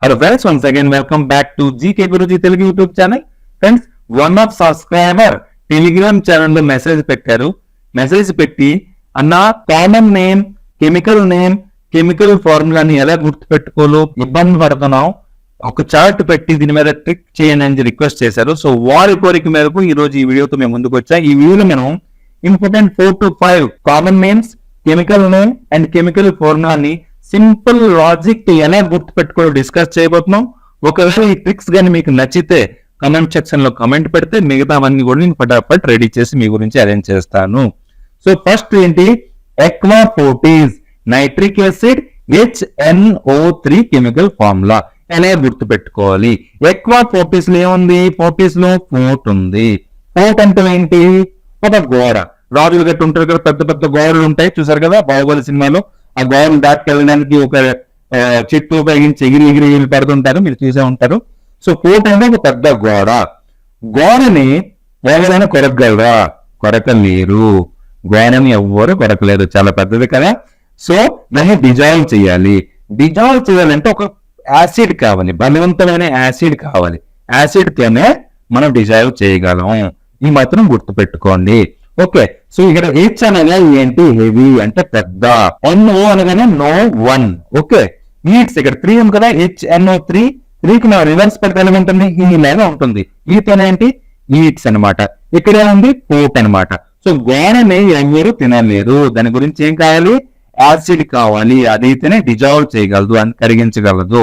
Hello friends, once again welcome back to GK Guruji Telugu YouTube channel. Friends, one of subscriber Telegram channel లో message పెట్టి అన్న common name, chemical ఫార్ములాని ఎలా గుర్తుపెట్టుకోలో ఇబ్బంది పడుతున్నాం, ఒక chart పెట్టి దీని మీద ట్రిక్ చేయండి అని రిక్వెస్ట్ చేశారు. సో వారి కోరిక మేరకు ఈ రోజు ఈ వీడియోతో మేము ముందుకు వచ్చాం. ఈ వీడియోలో మనం important 4 to 5 common names, chemical name and chemical ఫార్ములాని సింపుల్ లాజిక్ ఎలా గుర్తుపెట్టుకోవడం డిస్కస్ చేయబోతున్నాం. ఒకవేళ ఈ ట్రిక్స్ కానీ మీకు నచ్చితే కమెంట్ సెక్షన్ లో కమెంట్ పెడితే మిగతావన్నీ కూడా నేను ఫటాఫట్ రెడీ చేసి మీ గురించి అరేంజ్ చేస్తాను. సో ఫస్ట్ ఏంటి, aqua Fortis nitric acid HNO3 chemical formula ఎలా గుర్తుపెట్టుకోవాలి. ఎక్వా ఫోర్టీస్ లో ఏముంది, ఫోర్టీస్ లో ఫోర్ట్ ఉంది. ఫోర్ట్ అంటే ఏంటి, ఒక గోడ. రాజులు గట్టి ఉంటారు కదా, పెద్ద పెద్ద గోడలు ఉంటాయి, చూసారు కదా బాహుబలి సినిమాలో. ఆ గోడను దాటుకెళ్ళడానికి ఒక చెట్టు ఉపయోగించి ఎగిరి పెడుతుంటారు, మీరు చూసే ఉంటారు. సో ఫోర్ట్ అంటే ఒక పెద్ద గోడని ఎవరైనా కొరకగలరా? కొరకలేరు. గోడని ఎవ్వరు కొరకలేరు, చాలా పెద్దది కదా. సో దాన్ని డిజాల్వ్ చేయాలంటే ఒక యాసిడ్ కావాలి, బలవంతమైన యాసిడ్ కావాలి. యాసిడ్ తోనే మనం డిజాల్వ్ చేయగలం. ఈ మాత్రం గుర్తుపెట్టుకోండి. ఓకే, సో ఇక్కడ హెచ్ అనగా ఏంటి, హెవీ అంటే పెద్ద. NO అనగానే నో 1. ఓకే, ఈట్స్ ఇక్కడ 3 ఉంది కదా, HNO3. 3కి నా రివర్స్ పెడితే ఎలా ఉంటుంది, ఈ లాగా ఉంటుంది. ఈతోనే ఏంటి, ఈట్స్ అనమాట. ఇక్కడ ఏముంది, పోట్ అనమాట. సో గోడని ఎవరు తినలేరు. దాని గురించి ఏం కావాలి, యాసిడ్ కావాలి. అదైతేనే డిజాల్వ్ చేయగలదు, అని కరిగించగలదు.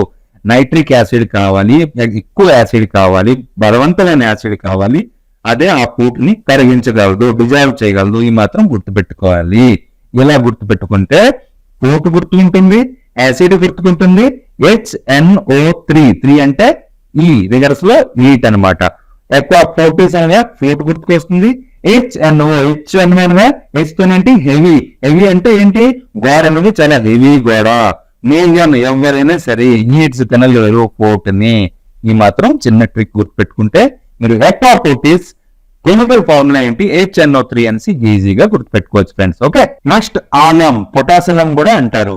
నైట్రిక్ యాసిడ్ కావాలి, ఎక్కువ యాసిడ్ కావాలి, బలవంతమైన యాసిడ్ కావాలి. అదే ఆ పోట్ ని కరిగించగలదు, డిజాల్వ్ చేయగలదు. ఈ మాత్రం గుర్తుపెట్టుకోవాలి. ఇలా గుర్తుపెట్టుకుంటే పోట్ గుర్తుకుంటుంది, యాసిడ్ గుర్తుకుంటుంది. HNO3 అంటే ఈ రివర్స్ లో ఈట్ అనమాట. ఎక్కువ ఫోర్టీస్ అనే ఫోర్ట్ గుర్తుకొస్తుంది. HNO H తోనేంటి, హెవీ అంటే ఏంటి, గోడ అనేది చాలా హెవీ గోడ. నేను ఎవరైనా సరే ఈట్స్ తినలేరు పోట్ ని. ఈ మాత్రం చిన్న ట్రిక్ గుర్తుపెట్టుకుంటే మీరు ఎక్వాఫోర్టీస్ కెమికల్ ఫార్ములా ఏంటి, HNO3 అనేసి ఈజీగా గుర్తుపెట్టుకోవచ్చు friends. Okay, next alum, potassium కూడా అంటారు.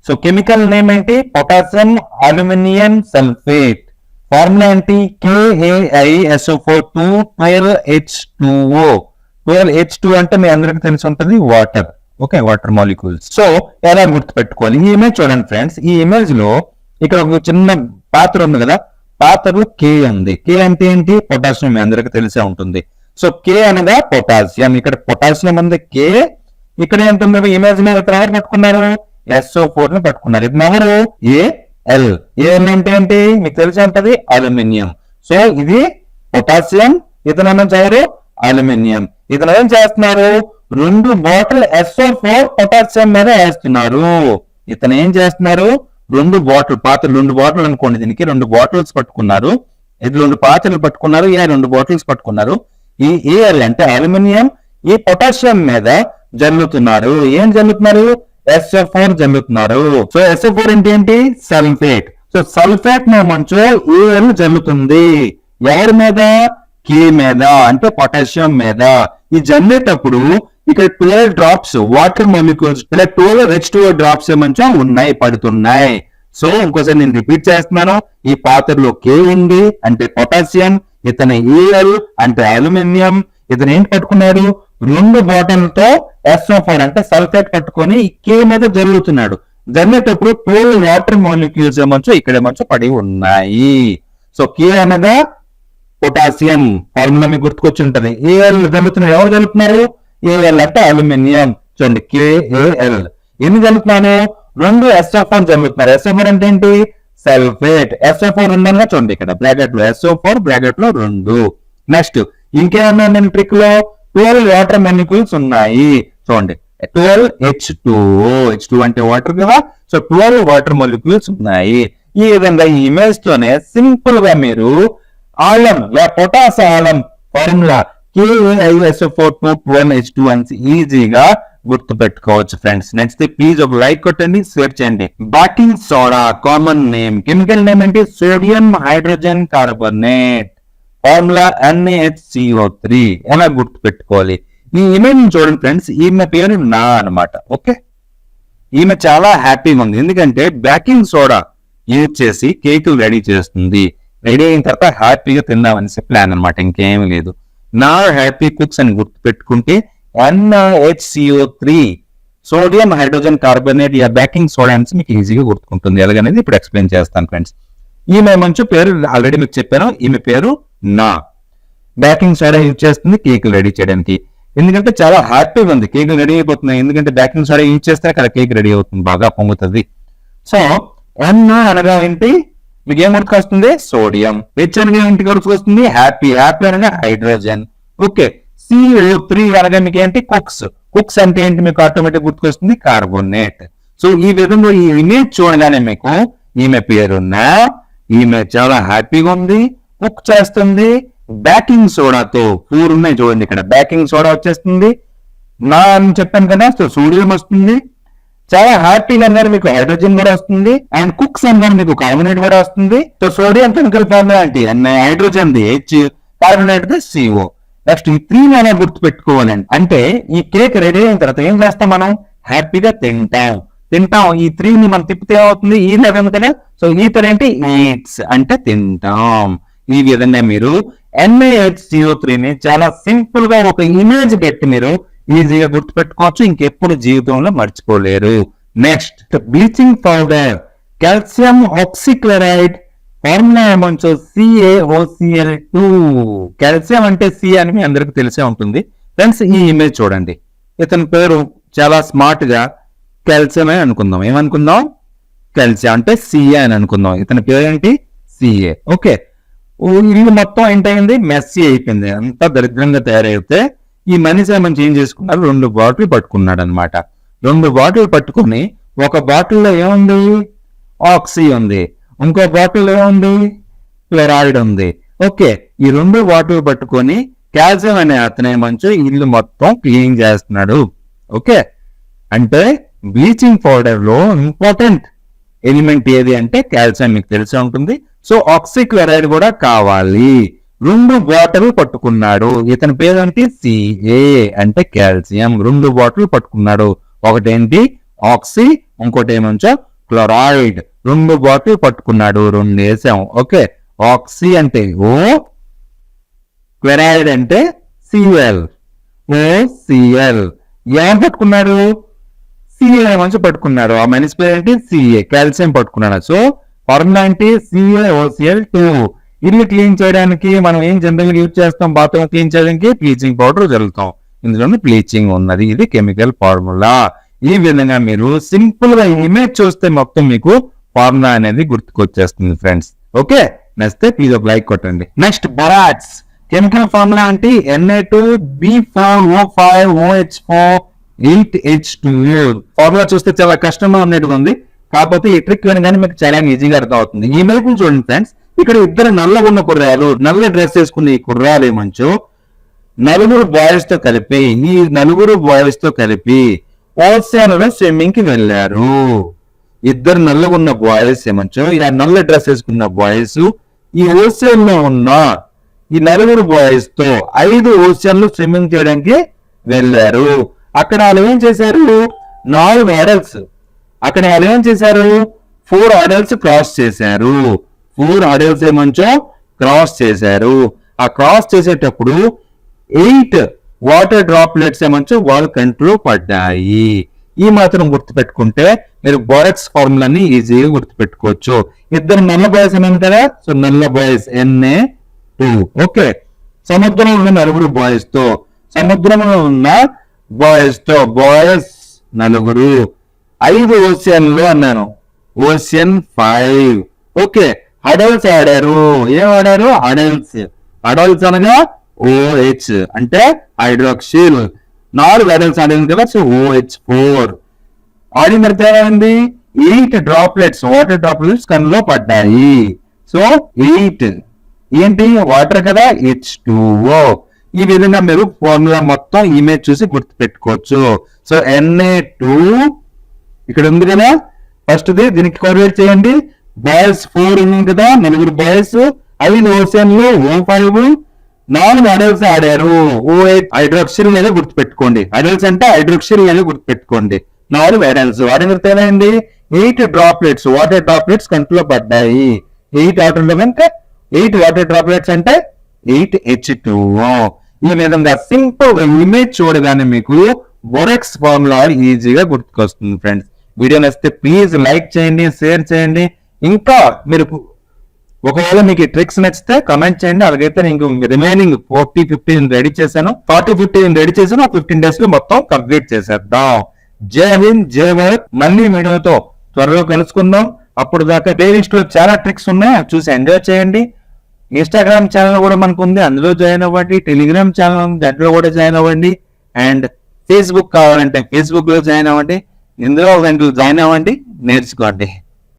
సో కెమికల్ నేమ్ ఏంటి, పొటాషియం అల్యూమినియం సల్ఫేట్. ఫార్ములా ఏంటి, KAiSO4 12H2O. 12H2 అంటే మీ అందరికి తెలిసి ఉంటుంది water. Okay, water molecules. So ఎలా గుర్తుపెట్టుకోవాలి, ఈ ఇమేజ్ చూడండి ఫ్రెండ్స్. ఈ ఇమేజ్ లో ఇక్కడ ఒక చిన్న పాత్ర ఉంది కదా, పాత్రలో K ఉంది. K అంటే ఏంటి, పొటాషియం, మీ అందరికి తెలిసే ఉంటుంది. సో K అనగా పొటాషియం. ఇక్కడ పొటాషియం ఉంది, K. ఇక్కడ ఏంటంటే ఇమేజ్ మీద తయారు పట్టుకున్నారు, SO4 ని పట్టుకున్నారు. ఇది ఎవరు, Al. అంటే ఏంటి, మీకు తెలిసి ఉంటది అల్యూమినియం. సో ఇది పొటాషియం, ఇతను తయారు అల్యూమినియం. ఇతను ఏం చేస్తున్నారు, 2 బాటిల్ SO4 పొటాషియం మీద వేస్తున్నారు. ఇతను ఏం చేస్తున్నారు, 2 బాటిల్, పాత్రలు 2 బాటిల్ అనుకోండి, దీనికి 2 బాటిల్స్ పట్టుకున్నారు. ఇది 2 పాత్రలు పట్టుకున్నారు, ఇలా 2 బాటిల్స్ పట్టుకున్నారు. ఈ Al అంటే అల్యూమినియం ఈ పొటాషియం మీద జల్లుతున్నారు. ఏం జల్లుతున్నారు, SO4 జల్లుతున్నారు. సో SO4 అంటే ఏంటి, సల్ఫేట్. సో సల్ఫేట్ మంచు Al జల్లుతుంది. ఎవరి మీద, K మీద, అంటే పొటాషియం మీద. ఈ జల్లేటప్పుడు ఇక్కడ 12 డ్రాప్స్ వాటర్ మాలిక్యూల్స్, ఇలా 12 H2O డ్రాప్స్ ఏమంచా ఉన్నాయి, పడుతున్నాయి. సో ఇంకోసారి నేను రిపీట్ చేస్తున్నాను. ఈ పాత్రలో K ఉంది అంటే పొటాషియం, ఇతను Al అంటే అల్యూమినియం. ఇతను ఏం పట్టుకున్నాడు, 2 బాటిల్తో SO4 అంటే సల్ఫేట్ పట్టుకొని K మీద జరుగుతున్నాడు. జరిగేటప్పుడు 12 వాటర్ మాలిక్యూల్స్ ఏమంచో ఇక్కడ ఏమంచో పడి ఉన్నాయి. సో K అనగా పొటాషియం, ఫార్ములా మీకు గుర్తుకొచ్చి ఉంటది. Al జరుగుతున్నారు, ఎవరు జరుగుతున్నారు, Al అంటే అల్యూమినియం. చూడండి KAL. ఎన్ని జరుగుతున్నాను, 2 SO4 జరుగుతున్నారు. SO4 అంటే ఏంటి, సల్ఫేట్. SO4 ఉందనగా చూడండి ఇక్కడ బ్రాకెట్ లో SO4 బ్రాకెట్ లో 2. నెక్స్ట్ ఇంకేమన్నా నేను ట్రిక్ లో 12 వాటర్ మాలిక్యూల్స్ ఉన్నాయి. చూడండి 12H2O. H2 అంటే వాటర్ కదా. సో 12 వాటర్ మాలిక్యూల్స్ ఉన్నాయి. ఈ విధంగా ఈ ఇమేజ్ తోనే సింపుల్ గా మీరు Alam potash alum formula KAiSO4 12H2 అని ఈజీగా గుర్తు పెట్టుకోవచ్చు ఫ్రెండ్స్. నెక్స్ట్ ప్లీజ్ ఒక లైక్ కొట్టండి, షేర్ చేయండి. Baking soda common name, chemical name ఏంటి, sodium hydrogen carbonate. Formula NaHCO3. ఎలా గుర్తు పెట్టుకోవాలి, ఈ ఇమేజ్ చూడండి ఫ్రెండ్స్. ఈమె పేరు నా అనమాట. ఓకే, ఈమె చాలా హ్యాపీగా ఉంది, ఎందుకంటే బేకింగ్ సోడా యూజ్ చేసి కేకులు రెడీ చేస్తుంది. రెడీ అయిన తర్వాత హ్యాపీగా తిందామనేసి ప్లాన్ అనమాట, ఇంకేమీ లేదు. నా హ్యాపీ కుక్స్ అని గుర్తు పెట్టుకుంటే NaHCO3 sodium hydrogen carbonate yeah baking soda అనేసి మీకు ఈజీగా గుర్తుకుంటుంది. ఎలాగనేది ఇప్పుడు ఎక్స్ప్లెయిన్ చేస్తాను ఫ్రెండ్స్. ఈమె మంచి పేరు ఆల్రెడీ మీకు చెప్పాను. ఈమె పేరు నా. బేకింగ్ సోడా యూజ్ చేస్తుంది కేకులు రెడీ చేయడానికి. ఎందుకంటే చాలా హ్యాపీగా ఉంది, కేకులు రెడీ అయిపోతున్నాయి. ఎందుకంటే బేకింగ్ సోడా యూజ్ చేస్తే అక్కడ కేక్ రెడీ అవుతుంది, బాగా పొంగుతుంది. సో Na అనగా ఏంటి, మీకు ఏం గుర్తుకొస్తుంది? సోడియం. H అనగా ఏంటి గుర్తుకొస్తుంది? హ్యాపీ. హ్యాపీ అనగా హైడ్రోజన్. ఓకే. CO3 అనగా మీకు ఏంటి? కుక్స్. కుక్స్ అంటే ఏంటి మీకు ఆటోమేటిక్ గుర్తుకొస్తుంది? కార్బోనేట్. సో ఈ విధంగా ఈ ఇమేజ్ చూడగానే మీకు ఈమె పేరున్నా, ఈమె చాలా హ్యాపీగా ఉంది, కుక్ చేస్తుంది. బేకింగ్ సోడాతో 4 ఉన్నాయి చూడండి, ఇక్కడ బేకింగ్ సోడా వచ్చేస్తుంది. నా అని చెప్పాను కదా, సో సోడియం వస్తుంది. చాలా హ్యాపీగా అన్నారు, మీకు హైడ్రోజన్ కూడా వస్తుంది. అండ్ కుక్స్ అన్నారు, మీకు కార్బోనేట్ కూడా వస్తుంది. సో సోడియం కెమికల్ ఫార్ములా అంటే hydrogen H, carbonate CO. Next ఈ 3 అనేది గుర్తు పెట్టుకోవాలండి. అంటే ఈ కేక్ రెడీ అయిన తర్వాత ఏం చేస్తాం మనం? హ్యాపీగా తింటాం. ఈ 3ని మనం తిప్పితే ఏమవుతుంది? ఈ లెవెల్ కదా. సో ఈ తర ఏంటి? ఈట్స్ అంటే తింటాం. ఈ విధంగా మీరు NaHCO3ని చాలా సింపుల్ గా ఒక ఇమేజ్ పెట్టి మీరు ఈజీగా గుర్తుపెట్టుకోవచ్చు. ఇంకెప్పుడు జీవితంలో మర్చిపోలేరు. Next bleaching powder, calcium oxychloride, formula ఏమంచో CaOCl2. కాల్షియం అంటే C అని మీ అందరికి తెలిసే ఉంటుంది ఫ్రెండ్స్. ఈ ఇమేజ్ చూడండి, ఇతని పేరు చాలా స్మార్ట్ గా కాల్షియం అని అనుకుందాం. ఏమనుకుందాం? కాల్షియం అంటే Ca అని అనుకుందాం. ఇతని పేరు ఏంటి? Ca. ఓకే. ఇల్లు మొత్తం ఏంటైంది? మెస్సీ అయిపోయింది, అంతా దరిద్రంగా తయారైతే ఈ మనిషి మంచి ఏం చేసుకున్నారు? 2 బాటిల్ పట్టుకున్నాడు అనమాట. 2 బాటిల్ పట్టుకుని ఒక బాటిల్లో ఏముంది? ఆక్సీ ఉంది, ఇంకో బాటిల్ ఏముంది? క్లోరైడ్ ఉంది. ఓకే. ఈ 2 బాటిల్ పట్టుకొని కాల్షియం అనే అతనే మంచి ఇల్లు మొత్తం క్లీన్ చేస్తున్నాడు. ఓకే. అంటే బ్లీచింగ్ పౌడర్ లో ఇంపార్టెంట్ ఎలిమెంట్ ఏది అంటే కాల్షియం, మీకు తెలిసి ఉంటుంది. సో ఆక్సిక్లోరైడ్ కూడా కావాలి. 2 బాటిల్ పట్టుకున్నాడు. ఇతని పేరు ఏంటి? Ca అంటే కాల్షియం. 2 బాటిల్ పట్టుకున్నాడు. ఒకటేంటి? ఆక్సీ, ఇంకోటి ఏమంచో క్లోరైడ్. 2 బాటిల్ పట్టుకున్నాడు, 2 వేసాం. ఓకే. ఆక్సీ అంటే O, క్లోరైడ్ అంటే Cl, OCl. ఏం పట్టుకున్నాడు? Ca మంచి పట్టుకున్నాడు. ఆ మనిషి పేరు ఏంటి? Ca, కాల్షియం పట్టుకున్నాడు. సో ఫార్ములా ఏంటి? CaOCl2. ఇల్లు క్లీన్ చేయడానికి మనం ఏం జనరల్ యూజ్ చేస్తాం? బాత్రూమ్ క్లీన్ చేయడానికి బ్లీచింగ్ పౌడర్ జల్లుతాం. ఇందులోనే బ్లీచింగ్ ఉన్నది. ఇది కెమికల్ ఫార్ములా. ఈ విధంగా మీరు సింపుల్ గా ఇమేజ్ చూస్తే మొత్తం మీకు ఫార్ములా అనేది గుర్తుకొచ్చేస్తుంది ఫ్రెండ్స్. ఓకే. నెక్స్ట్ ప్లీజ్ ఒక లైక్ కొట్టండి. నెక్స్ట్ బరాట్స్ కెమికల్ ఫార్ములా అంటే Na2B4O5OH4 ఫార్ములా చూస్తే చాలా కష్టంగా ఉన్నట్టుగా ఉంది, కాకపోతే ఈ ట్రిక్ వినగానే మీకు చాలా ఈజీగా అర్థం అవుతుంది. ఈ ఇమేజ్ చూడండి ఫ్రెండ్స్, ఇక్కడ 2 నల్లగా ఉన్న కుర్రాలు, నల్ల డ్రెస్ వేసుకున్న ఈ కుర్రాలు ఏమంచో 4 బాయ్స్ తో కలిపి, ఈ 4 బాయ్స్ తో కలిపి ఓషన్ లో స్విమ్మింగ్ కి వెళ్ళారు. 2 నల్లగా ఉన్న బాయ్స్ ఏమంచో ఇలా నల్ల డ్రెస్ వేసుకున్న బాయ్స్ ఈ ఓషన్ లో ఉన్న ఈ 4 బాయ్స్ తో 5 ఓషన్ లో స్విమ్మింగ్ చేయడానికి వెళ్ళారు. అక్కడ వాళ్ళు ఏం చేశారు? 4 అడల్ట్స్. అక్కడ వాళ్ళు ఏం చేశారు? 4 అడల్ట్స్ క్రాస్ చేశారు. 4 అడల్ట్స్ ఏమంచో క్రాస్ చేశారు. ఆ క్రాస్ చేసేటప్పుడు 8 వాటర్ డ్రాప్లెట్స్ ఏమంచో వాళ్ళ కంట్లో పడ్డాయి. ఈ మాత్రం గుర్తుపెట్టుకుంటే మీరు బాయ్స్ ఫార్ములాని ఈజీగా గుర్తుపెట్టుకోవచ్చు. 2 నల్ల బాయ్స్ ఏమన్నా కదా, సో నల్ల బాయ్స్ Na2. ఓకే. సముద్రంలో ఉన్న 4 బాయ్స్ తో, సముద్రంలో ఉన్న బాయ్స్ తో బాయ్స్ 4, 5 ఓషియన్ లో అన్నాను, ఓషియన్ 5. ఓకే. అడల్ట్స్ ఆడారు. ఏం ఆడారు? అడల్ట్స్. అడల్ట్స్ అనగా OH అంటే హైడ్రాక్సిల్. 4 అడల్ట్స్ ఆడింది కదా, సో OH4. ఆడిన తర్వాత ఏమైంది? 8 డ్రాప్లెట్స్, వాటర్ డ్రాప్లెట్స్ కన్నులో పడ్డాయి. సో 8 ఏంటి? వాటర్ కదా, H2O. ఈ విధంగా మీరు ఫార్ములా మొత్తం ఇమేజ్ చూసి గుర్తు పెట్టుకోవచ్చు. సో Na2 ఇక్కడ ఉంది కదా, ఫస్ట్ దీనికి కోరిలేట్ చేయండి. బాయ్స్ 4 ఉంది కదా, 4 బాయ్స్, 5 ఓషన్లు O5, 4 అడల్ట్స్ ఆడారు. OH హైడ్రాక్సిల్ అనేది గుర్తుపెట్టుకోండి. అడల్ట్స్ అంటే హైడ్రాక్సిల్ అనేది గుర్తుపెట్టుకోండి. నాలుగు వైరల్స్ వాటి ఏమైంది 8 డ్రాప్లెట్స్ వాటర్ డ్రాప్లెట్స్ కంట్లో పడ్డాయి. 8 వాటర్ అంటే 8 వాటర్ డ్రాప్లెట్స్ అంటే 8 H2O. ఈ విధంగా సింపుల్ ఇమేజ్ చూడగానే మీకు బోరెక్స్ ఫార్ములా ఈజీగా గుర్తుకొస్తుంది ఫ్రెండ్స్. వీడియో నచ్చితే ప్లీజ్ లైక్ చేయండి, షేర్ చేయండి. ఇంకా మీరు ఒకవేళ మీకు ఈ ట్రిక్స్ నచ్చితే కమెంట్ చేయండి. అలాగైతే నేను రిమైనింగ్ 40-50 రెడీ చేశాను. 40-50 రెడీ చేశాను. 15 days లో మొత్తం కంప్లీట్ చేసేద్దాం. జై హింద్, జై భారత్. మళ్ళీ వీడియోతో త్వరలో కలుసుకుందాం. అప్పుడు దాకా ప్లేలిస్ట్ లో చాలా ట్రిక్స్ ఉన్నాయి, చూసి ఎంజాయ్ చేయండి. ఇన్స్టాగ్రామ్ ఛానల్ కూడా మనకు ఉంది, అందులో జాయిన్ అవ్వండి. టెలిగ్రామ్ ఛానల్ ఉంది, దాంట్లో కూడా జాయిన్ అవ్వండి. అండ్ ఫేస్బుక్ కావాలంటే ఫేస్బుక్ లో జాయిన్ అవ్వండి. ఇందులో జాయిన్ అవ్వండి, నేర్చుకోండి.